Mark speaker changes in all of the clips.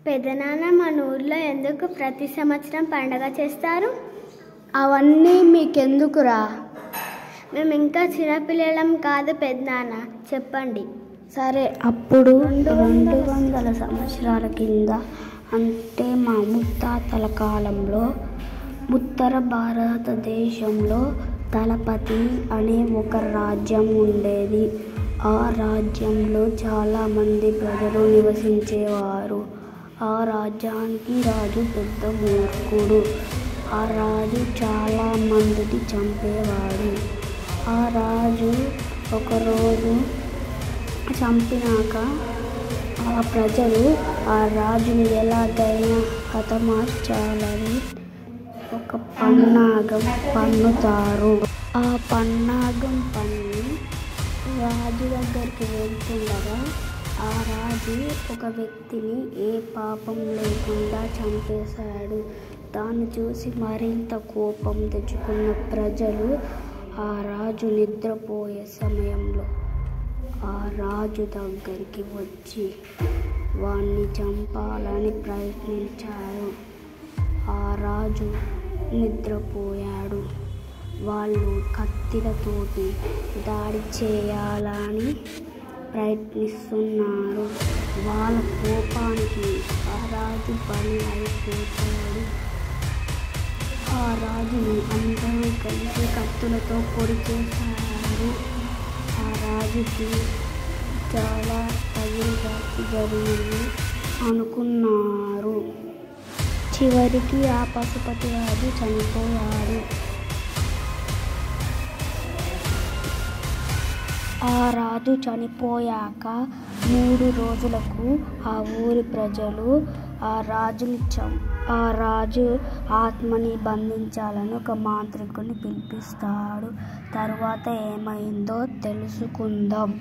Speaker 1: పెదనాన్న మన ఊర్లో ఎందుకు ప్రతి సంవత్సరం పండగ చేస్తారు?
Speaker 2: అవన్నీ మీకెందుకురా?
Speaker 1: మేము ఇంకా చిన్నపిల్లలం కాదు పెదనాన్న, చెప్పండి.
Speaker 2: సరే, అప్పుడు 200 సంవత్సరాల కింద, అంటే మా ముత్తాతల కాలంలో, ఉత్తర భారతదేశంలో తలపతి అనే ఒక రాజ్యం ఉండేది. ఆ రాజ్యంలో చాలామంది ప్రజలు నివసించేవారు. ఆ రాజ్యానికి రాజు పెద్ద మూర్ఖుడు. ఆ రాజు చాలా మందిని చంపేవాడు. ఆ రాజు ఒకరోజు చంపినాక ఆ ప్రజలు ఆ రాజుని ఎలాగైనా హతమార్చాలని ఒక పన్నాగం పన్నుతారు. ఆ పన్నాగం పన్ని రాజు దగ్గరికి వెళ్తుండగా ఆ రాజు ఒక వ్యక్తిని ఏ పాపం లేకుండా చంపేశాడు. దాన్ని చూసి మరింత కోపం తెచ్చుకున్న ప్రజలు ఆ రాజు నిద్రపోయే సమయంలో ఆ రాజు దగ్గరికి వచ్చి వాణ్ణి చంపాలని ప్రయత్నించారు. ఆ రాజు నిద్రపోయాడు. వాళ్ళు కత్తిలతోటి దాడి చేయాలని ప్రయత్నిస్తున్నారు. వాళ్ళ కోపానికి ఆ రాజు బలి అయిపోతాడు. ఆ రాజుని అందరూ కలిసి కత్తులతో పొడి చేశారు. ఆ రాజుకి చాలా తగిలిగా జరిగింది అనుకున్నారు. చివరికి ఆ పశుపతి రాజు చనిపోయాడు. ఆ రాజు చనిపోయాక 3 రోజులకు ఆ ఊరి ప్రజలు ఆ రాజు ఆత్మని బంధించాలని ఒక మాంత్రికుని పిలిపిస్తాడు. తర్వాత ఏమైందో తెలుసుకుందాం.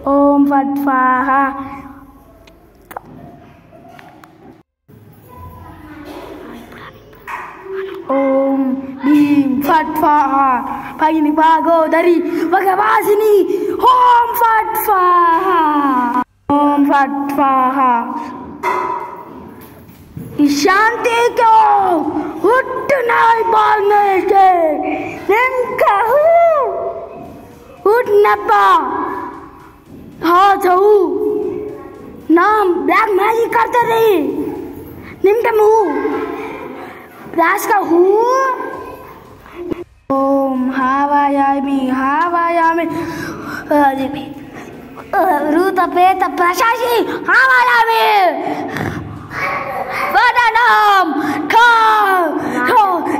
Speaker 2: ఓం ఫట్ స్వాహా. ఓం భీం ఫట్ స్వాహా. పైని భాగోదరి భగవాసిని. ఓం ఫట్ స్వాహా. ఓం ఫట్ స్వాహా. शांति को उठना बोलने से निम्का हूँ उठना पा हाँ जाऊ नाम ब्लैक मैजिक करते रही निम्का हूँ राज का हूँ. ओम हावायामी रूत पेत प्रशासी हावायामी वदनम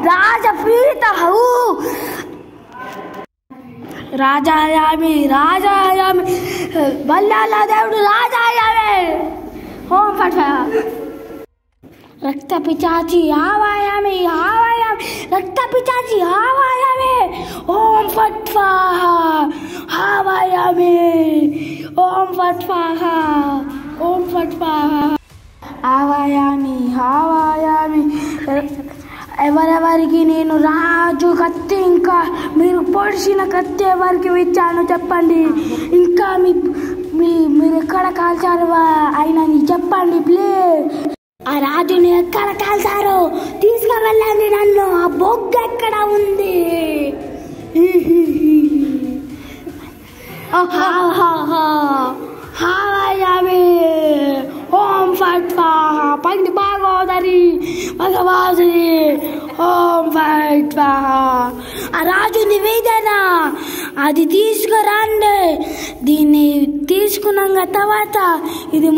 Speaker 2: राजपीत हूँ రాజాయామి రాజాయామి బల్లాల దేవుడు రాజాయామి ఓం ఫట్ రక్త పిచాచి ఆవాయామి ఆవాయామి రక్త పిచాచి ఆవాయామి ఓం ఫట్ స్వాహా ఆవాయామి ఓం ఫట్ స్వాహా ఓం ఫట్ స్వాహా ఆవాయామి ఆవాయామి. ఎవరెవరికి నేను రాజు కత్తి ఇంకా మీరు పొడిచిన కత్తి ఎవరికి ఇచ్చాను చెప్పండి. ఇంకా మీరు ఎక్కడ కాల్చారు అయినా చెప్పండి ప్లీజ్. ఆ రాజుని ఎక్కడ కాల్చారో తీసుకువెళ్ళండి నన్ను. ఆ బొగ్గ ఎక్కడ ఉంది? ఓం ఫట్ స్వాహా పండి భాగోదరి భగవాసుని ఓం ఫట్ స్వాహా. ఆ రాజు నివేదన అది తీసుకురండి. దీన్ని తీసుకున్నాక తర్వాత ఇది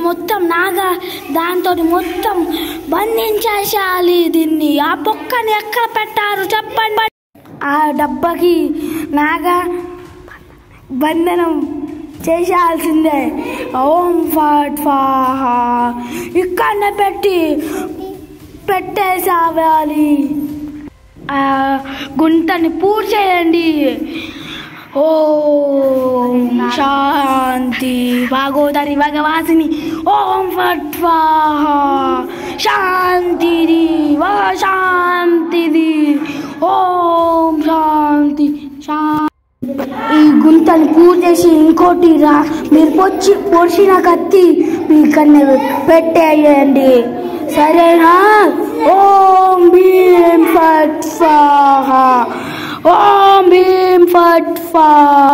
Speaker 2: మొత్తం నాగా దాంతో మొత్తం బంధించేసేయాలి దీన్ని. ఆ పొక్కని ఎక్కడ పెట్టారు చెప్పండి. ఆ డబ్బాకి నాగా బంధనం చేయాల్సిందే. ఓం ఫట్ స్వాహా ఇక్కడ పెట్టేసావాలి. గుంటని పూర్తి చేయండి. ఓం శాంతి భాగోదరి భగవాసిని ఓం ఫట్ స్వాహా శాంతిది శాంతిది ఓం శాంతి శాంతి. ఈ గుంతని పూర్తి చేసి ఇంకోటి మీరు పొడిచిన కత్తి మీకన్నా పెట్టేయండి సరేనా. ఓం భీం ఫట్ స్వాహా ఓం భీం ఫట్ స్వాహా.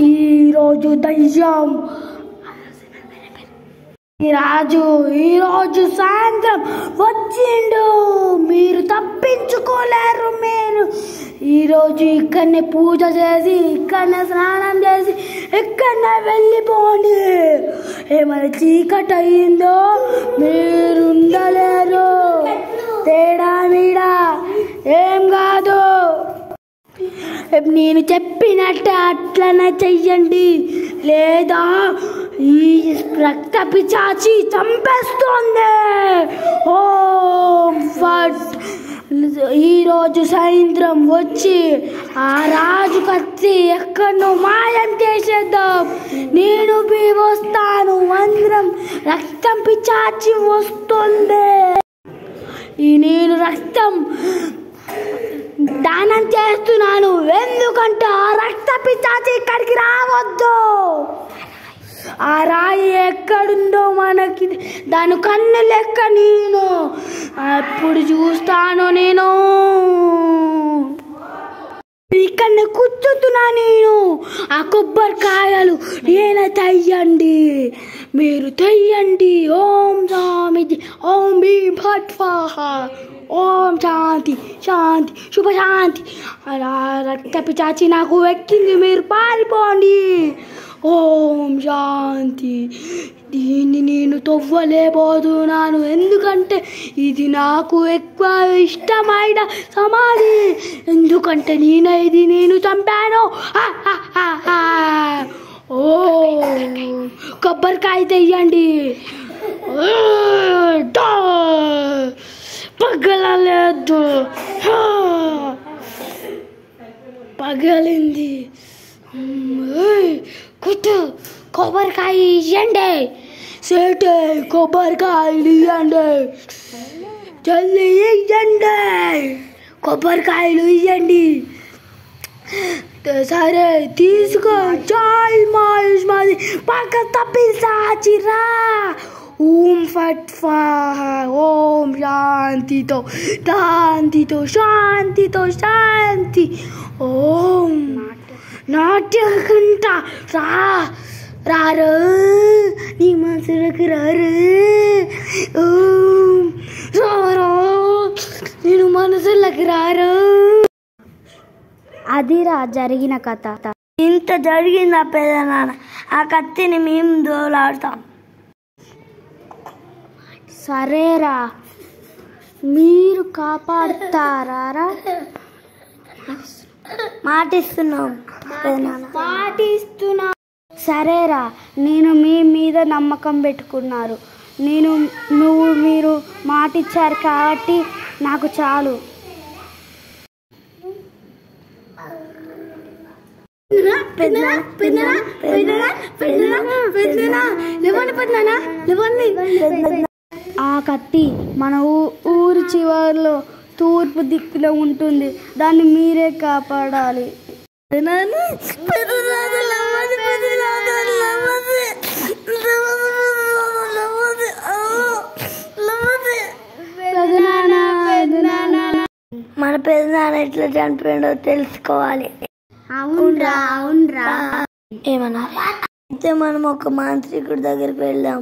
Speaker 2: ఈరోజు దయ్యం ఈరోజు సాయంత్రం వచ్చిండు. మీరు తప్పించుకోలేరు. మీరు ఈరోజు ఇక్కడనే పూజ చేసి ఇక్కడనే స్నానం చేసి ఇక్కడనే వెళ్ళిపోండి. ఏమైనా చీకటి అయిందో మీరు ఉండలేరు. తేడా మీడా ఏం కాదు. నేను చెప్పినట్టు అట్లనే చెయ్యండి లేదా ఈ రక్త పిచాచి చంపేస్తుంది. ఓం ఫట్. ఈరోజు సాయంత్రం వచ్చి ఆ రాజు కత్తి ఎక్కడో మాయం చేసేద్దాం. నేను వస్తాను. అందరం రక్తం పిచాచి వస్తుంది. నేను రక్తం దానం చేస్తున్నాను. ఎందుకంటే ఆ రక్త పిచాచి ఇక్కడికి రావద్దు. ఆ రాయి ఎక్కడుందో మనకి దాని కన్ను లెక్క నేను అప్పుడు చూస్తాను. నేను ఇక్కడనే కూర్చుతున్నా. నేను ఆ కొబ్బరికాయలు నేను తెయ్యండి. మీరు తెయ్యండి. ఓం స్వామిజీ ఓం భీం ఫట్ స్వాహా ఓం శాంతి శాంతి శుభశాంతి. రక్త పిచాచి నాకు ఎక్కింది. మీరు పారిపోండి. ఓం శాంతి. దీన్ని నేను తవ్వలేకపోతున్నాను ఎందుకంటే ఇది నాకు ఎక్కువ ఇష్టమైన సమాధి. ఎందుకంటే నేను చంపాను. ఓ కొబ్బరికాయ తెయ్యండి. పగలలేదు. పగలింది. కొబ్బరికాయ ఇవ్వండి, సేటే కొబ్బరికాయలు ఇవ్వండి, జల్దీ ఇవ్వండి, కొబ్బరికాయలు ఇవ్వండి. సరే తీసుకో. జై మహేష్ మాది పక్క తప్పిసాచిరా. ఓం ఫట్ స్వాహ. ఓం శాంతితో శాంతితో శాంతితో శాంతి. ఓం నాట్యం కుంటా రారు నీ మనసులకు రారు. ఓం రారు నేను మనసులకు రారు.
Speaker 1: అదిరా జరిగిన కథ.
Speaker 2: ఇంత జరిగిందా పెదనాన్న? ఆ కత్తిని మేము దోలాడతాం.
Speaker 1: సరేరా, మీరు కాపాడుతారా?
Speaker 2: మాటిస్తున్నాం పెదనాన్న.
Speaker 1: పాటిస్తున్నా. సరేరా, నేను మీ మీద నమ్మకం పెట్టుకున్నారు. మీరు మాటిచ్చారు కాబట్టి నాకు చాలు. ఆ కత్తి మన ఊరి చివరిలో తూర్పు దిక్కులో ఉంటుంది. దాన్ని మీరే కాపాడాలి.
Speaker 2: మన పెదనాన్న ఎట్లా చనిపోయిండో తెలుసుకోవాలి.
Speaker 1: అవునరా అవునరా.
Speaker 2: ఏమన్నా అయితే మనం ఒక మాంత్రికుడి దగ్గరికి వెళ్దాం.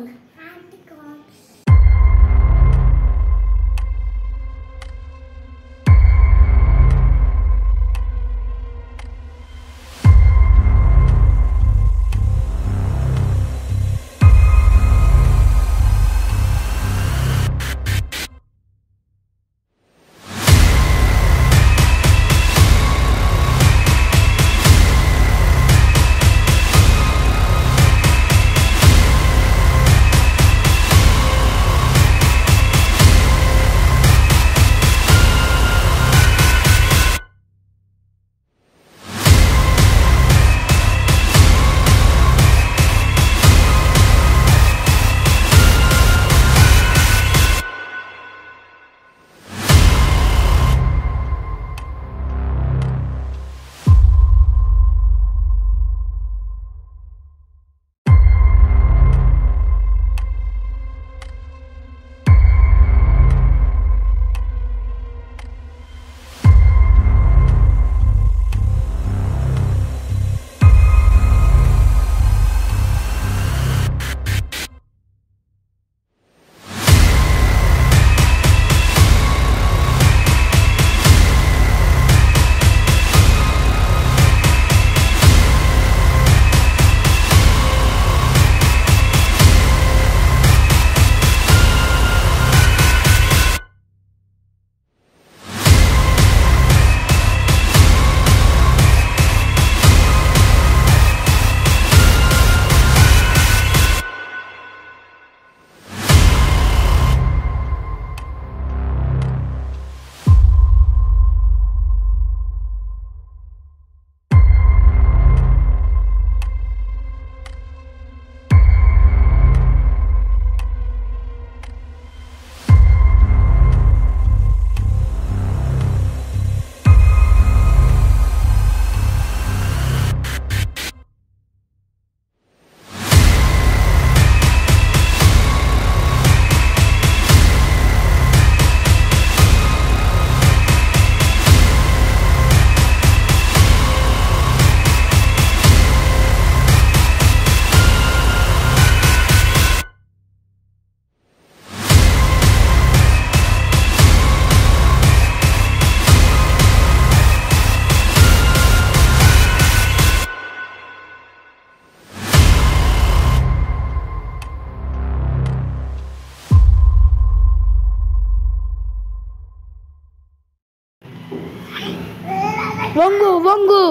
Speaker 2: వంగు వంగు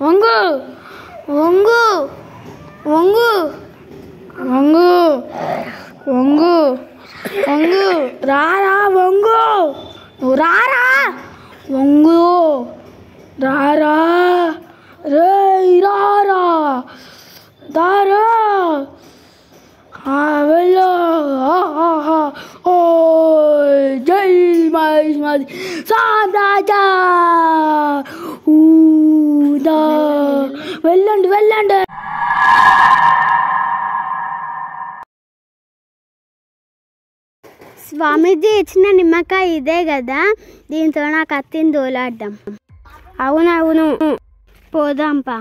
Speaker 2: వంగు వంగు వంగు వంగు వంగు వంగు రారా వంగు నువ్వు రారా వంగు రారా రే రారా మాది సామ్రాజ్య. ఊదా వెళ్ళండి వెళ్ళండి.
Speaker 1: స్వామీజీ ఇచ్చిన నిమ్మకాయ ఇదే కదా, దీంతో నా కత్తిని దోలాడదాం.
Speaker 2: అవునవును
Speaker 1: పోదాంపా.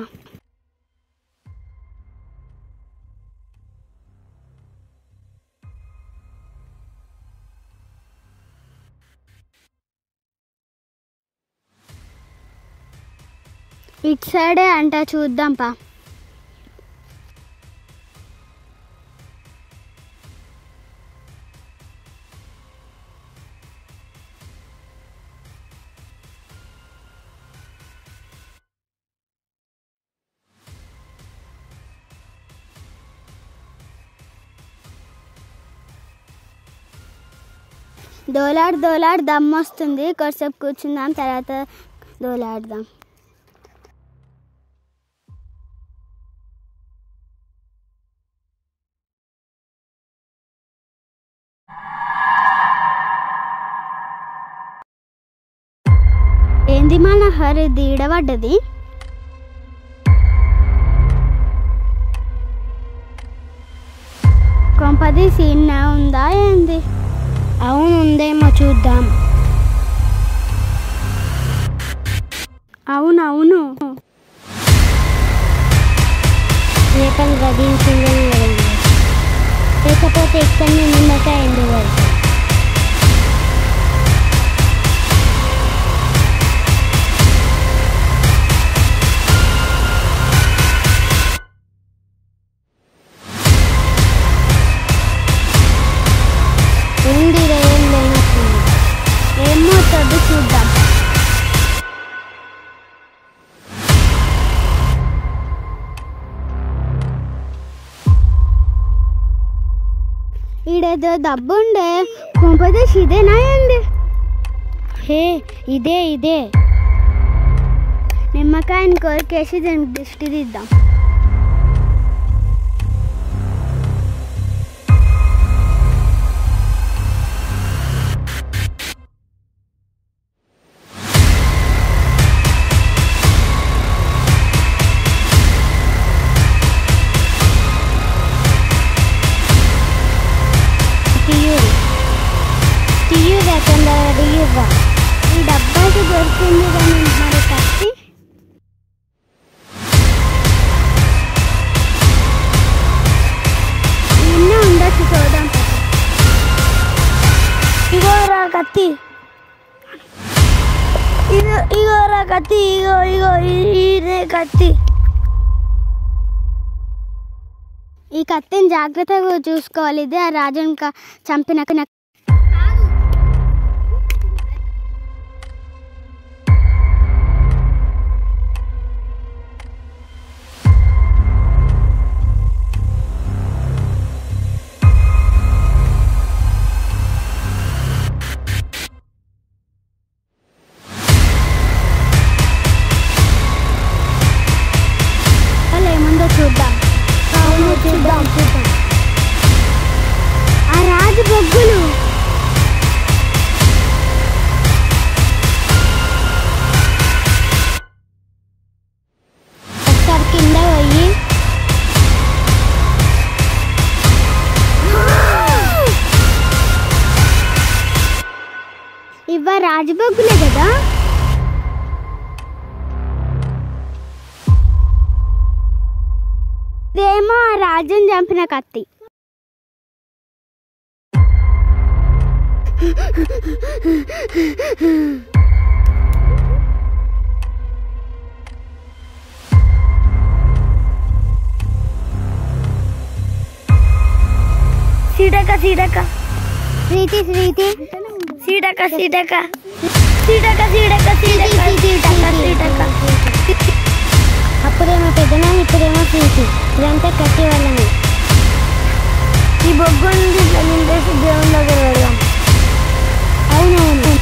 Speaker 1: ఇటు సైడే అంట, చూద్దాంపా. దోలాడు దమ్ము వస్తుంది, కొద్దిసేపు కూర్చుందాం, తర్వాత దోలాడదాం. ఏంది మన హరి దీడబడ్డది? కొంపది సీన్ ఉందా ఏంది?
Speaker 2: అవును ఉందేమో చూద్దాం.
Speaker 1: అవునవును
Speaker 2: రేపటి గదించిందని లేకపోతే ఇక్కడనే నిమ్మకాయ ఎందుకు పడతాం.
Speaker 1: ఏమో తొద్దు చూద్దాం. ఈడేదో దబ్బుండే, కొంపదేశ్ ఇదేనా ఏంది?
Speaker 2: హే ఇదే
Speaker 1: నిమ్మకాయని కొరికేసి దానికి దిష్టి తీద్దాం. ఈ డబ్బాకి దొరికింది కానీ మరి కత్తి నిన్న ఉండొచ్చు, చూద్దాం.
Speaker 2: ఇగోరా కత్తి, ఇగోరా కత్తి, ఇగో ఇదే కత్తి.
Speaker 1: ఈ కత్తిని జాగ్రత్తగా చూసుకోవాలి, ఇదే ఆ రాజుని చంపిన. ఏముందో చూద్దాం.
Speaker 2: చూద్దాం.
Speaker 1: ఆ రాజు బొగ్గులు ఒకసారి కింద పోయి ఇవ్వ రాజు బొగ్గులే కదా. ఇదేమో ఆ రాజుని చంపిన కత్తి.
Speaker 2: సీటక
Speaker 1: ప్రీతి ప్రీతి
Speaker 2: సీటక
Speaker 1: అప్పుడేమో పెద్దనా, ఇప్పుడేమో ప్రీతి. ఇదంతా కత్తి వల్లనే.
Speaker 2: ఈ బొగ్గుని నింపేసి దేవుని దగ్గర వెళ్దాం.
Speaker 1: అవునవును.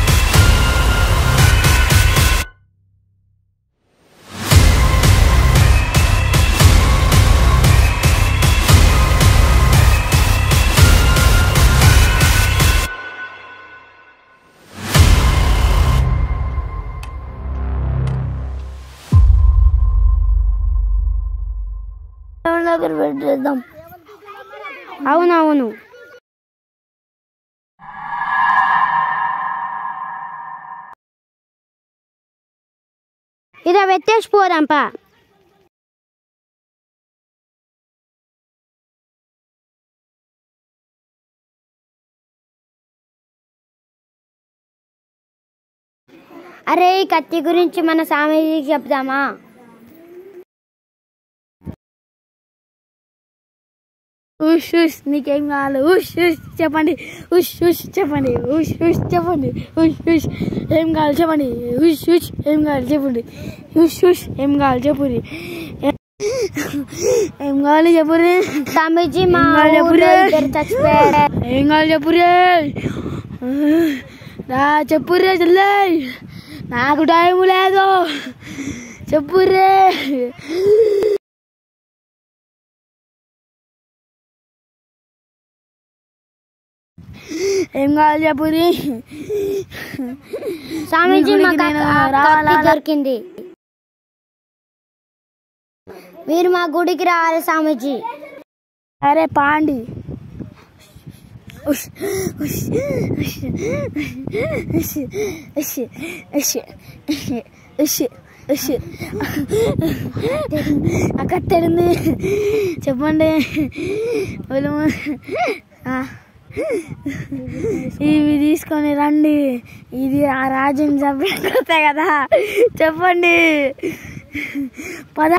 Speaker 2: దగ్గర పెట్టేద్దాం.
Speaker 1: అవునవును. ఇదా పెట్టేసి పోదాంపా. అరే ఈ కత్తి గురించి మన స్వామీజీకి చెప్దామా?
Speaker 2: ఉష్ ఉష్ నీకేం కావాలి? ఉష్ ఉష్ చెప్పండి. ఉష్ ఉష్ చెప్పండి. ఉష్ ఉష్ చెప్పండి. ఉష్ ఉష్ ఏం కావాలి చెప్పండి. ఉష్ ఉష్ ఏం కావాలి చెప్పండి. ఉష్ ఉష్ ఏం కావాలి చెప్పండి. ఏం కావాలి చెప్పురే
Speaker 1: స్వామీజీ. మా ఊర్లో ఇద్దరు చచ్చిపోయారు.
Speaker 2: ఏం కావాలి చెప్పురే. రా చెప్పురే చెల్లె, నాకు టైం లేదు. చెప్పురే. ఏం కావాలి చెప్పురి.
Speaker 1: స్వామీజీ దొరికింది, మీరు మా గుడికి రావాలి స్వామీజీ.
Speaker 2: అరే పాండి. అక్కడుంది చెప్పండి. ఇవి తీసుకొని రండి. ఇది ఆ రాజుని చంపే కదా. చెప్పండి. పద.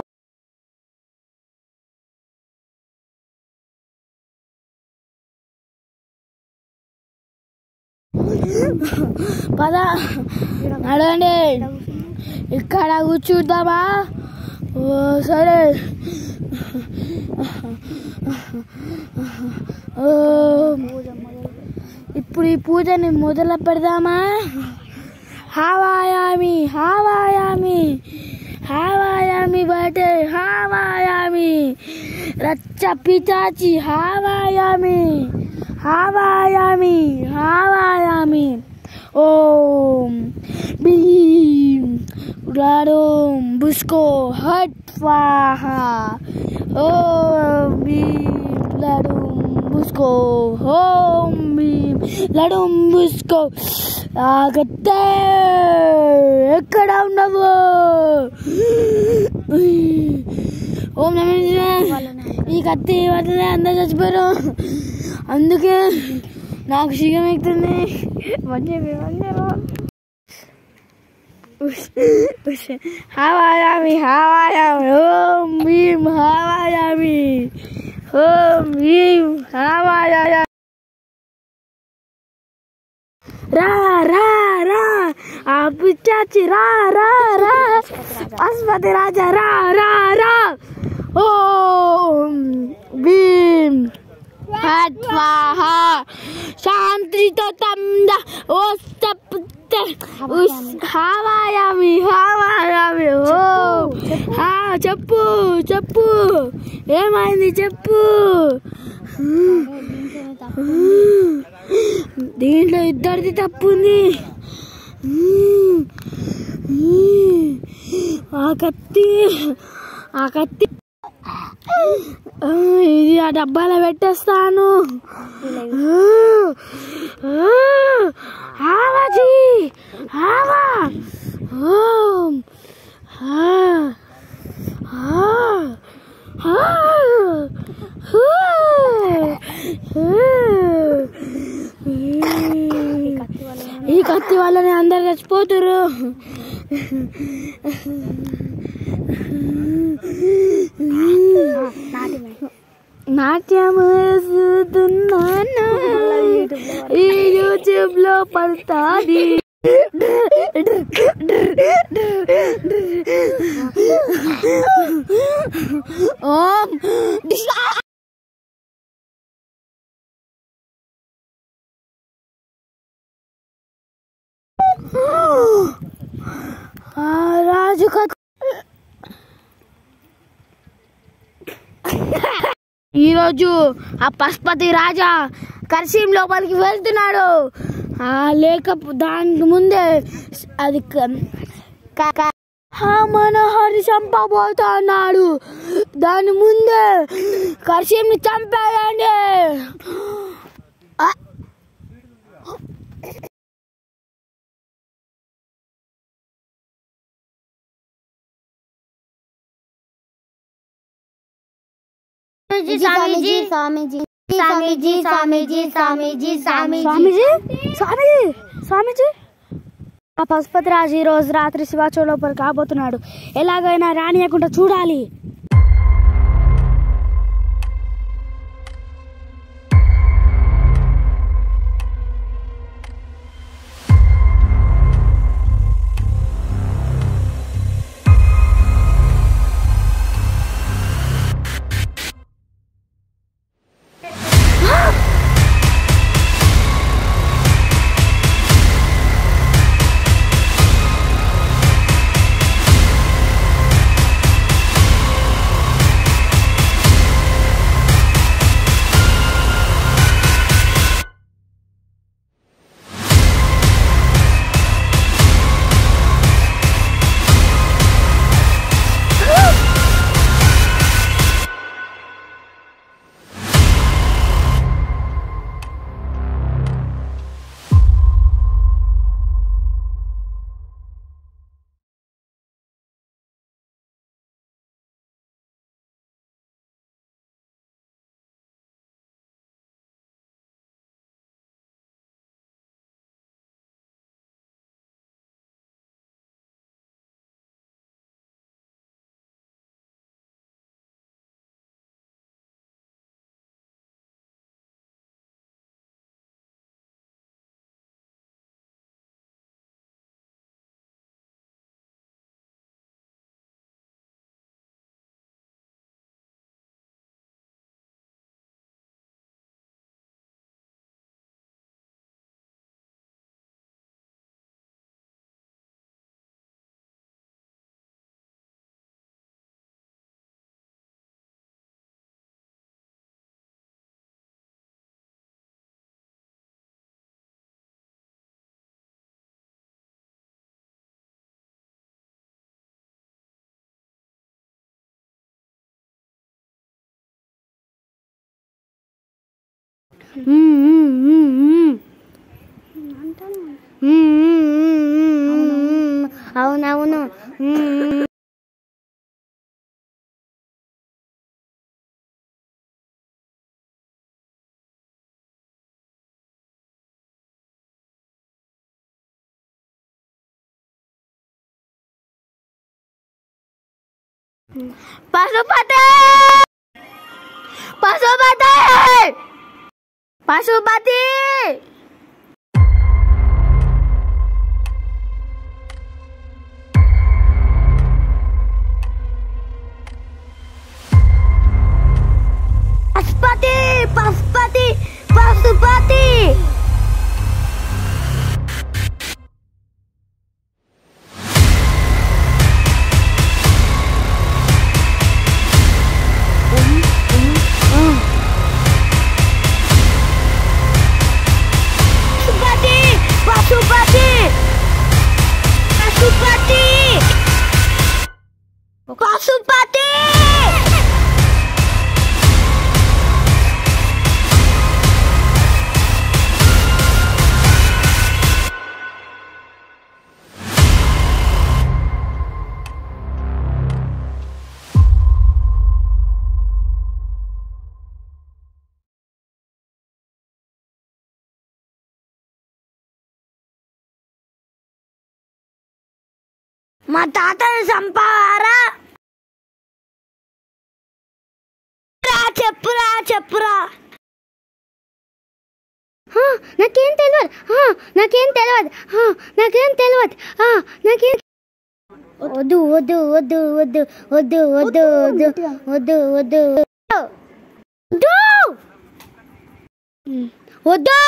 Speaker 2: పద నడవండి. ఇక్కడ కూర్చుందామా? సరే. ఇప్పుడు ఈ పూజని మొదలు పెడదామా? హావాయామి హావాయామి హావాయామి బటే హావాయామి రచ్చ పిచాచి హావాయామి హావాయామి హావాయామి. ఓం భీం లడోం బుస్కో హట్ స్వాహా. ఓం భీం లడోం బుస్కో. ఓం భీం లడోం బుస్కో. ఆగత్తే ఎక్కడ ఉండవు. ఓం నమః. ఈ కత్తి వల్లనే అందరు చచ్చిపోయారు. అందుకే నాకు శీఘ్రం ఎక్కుతుంది. హావాయామి హావాయామి. ఓం భీం హావాయామి. ఓం భీం హావాయామి. రా రా రా ఆ పిచ్చాచి రా రా రా. పశుపతి రాజా రా రా రా. ఓం భీం స్వాహా. శాంతితో తంద ఓస్తపుత్తే హావాయామి హావాయామి. ఓ చెప్పు చెప్పు ఏమైంది చెప్పు. దీంట్లో ఇద్దరిది తప్పు ఉంది. ఆ కత్తి ఇది ఆ డబ్బాలో పెట్టేస్తాను. ఆవాజీ ఆవా. ఓం ఈ కత్తి వల్లనే అందరు చచ్చిపోతారు. నాట్యం వేస్తున్నాను ఈ యూట్యూబ్ లో పడతాది. ఓం రాజు ఈరోజు ఆ పశుపతి రాజా కర్షీం లోపలికి వెళ్తున్నాడు. లేక దానికి ముందే అది మనోహరి చంపబోతా అన్నాడు. దాని ముందే కర్షిని చంపేయండి.
Speaker 1: స్వామీజీ స్వామీజీ స్వామీజీ స్వామీజీ స్వామీజీ
Speaker 2: స్వామీజీ స్వామీజీ స్వామీజీ ఆ పశుపతి రాజు ఈ రోజు రాత్రి శివాచో లోపల కాబోతున్నాడు. ఎలాగైనా రానియకుండా చూడాలి.
Speaker 1: అవునవును.
Speaker 2: పశుపతి పశుపతి పశుపతి పశుపతి పశుపతి పశుపతి పశుపతి మా తాతని చంపారా? చెప్పురా చెప్పురా.
Speaker 1: నాకేం తెలియదు. నాకేం తెలియదు. వద్దు వద్దు వద్దు వద్దు వద్దు వద్దు వద్దు వద్దు వద్దు.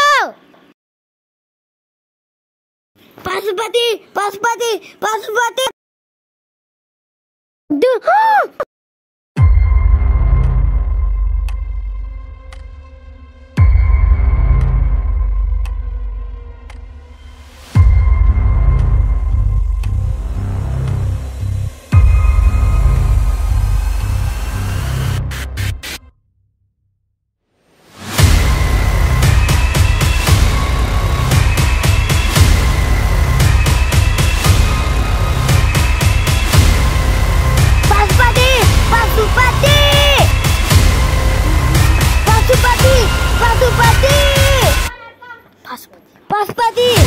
Speaker 2: పశుపతి పశుపతి పశుపతి
Speaker 1: వద్దు. బృహస్పతి.